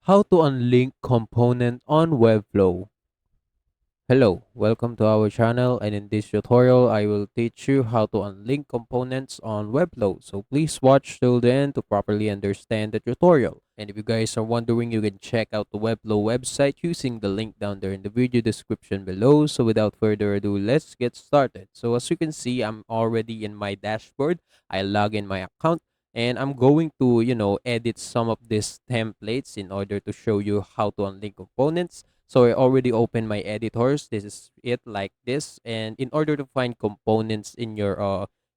How to unlink component on Webflow. Hello, welcome to our channel, and in this tutorial I will teach you how to unlink components on Webflow. So please watch till the end to properly understand the tutorial. And if you guys are wondering, you can check out the Webflow website using the link down there in the video description below. So without further ado, let's get started. So as you can see, I'm already in my dashboard. I log in my account, and I'm going to edit some of these templates in order to show you how to unlink components. So I already opened my editors. This is it, like this. And in order to find components in your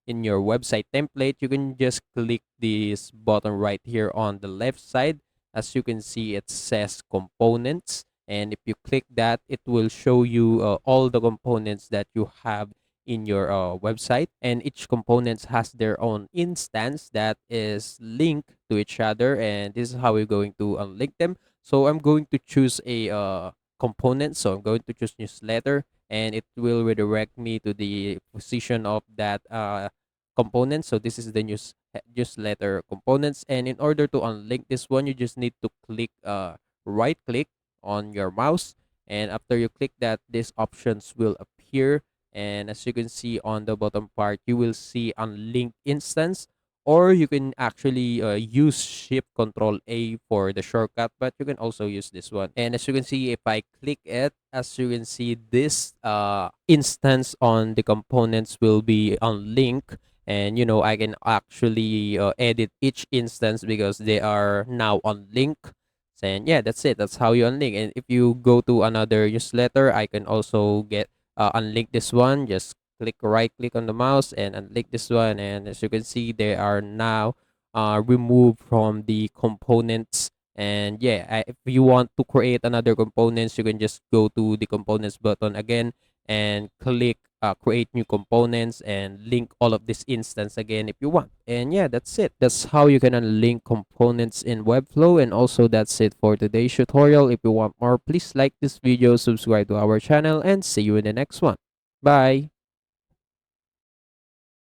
website template, you can just click this button right here on the left side. As you can see, it says components, and if you click that, it will show you all the components that you have in your website, and each components has their own instance that is linked to each other, and this is how we're going to unlink them. So I'm going to choose a component. So I'm going to choose newsletter, and it will redirect me to the position of that component. So this is the newsletter components, and in order to unlink this one, you just need to click right click on your mouse, and after you click that, these options will appear. And as you can see on the bottom part, you will see unlinked instance, or you can actually use shift control A for the shortcut, but you can also use this one. And as you can see, if I click it, as you can see, this instance on the components will be unlinked, and I can actually edit each instance because they are now unlinked. And yeah, that's it. That's how you unlink. And if you go to another newsletter, I can also get unlink this one. Just click right click on the mouse and unlink this one, and as you can see, they are now removed from the components. And yeah, if you want to create another components, you can just go to the components button again and click create new components and link all of this instance again if you want. And yeah, that's it. That's how you can unlink components in Webflow. And also, that's it for today's tutorial. If you want more, please like this video, subscribe to our channel, and see you in the next one. Bye.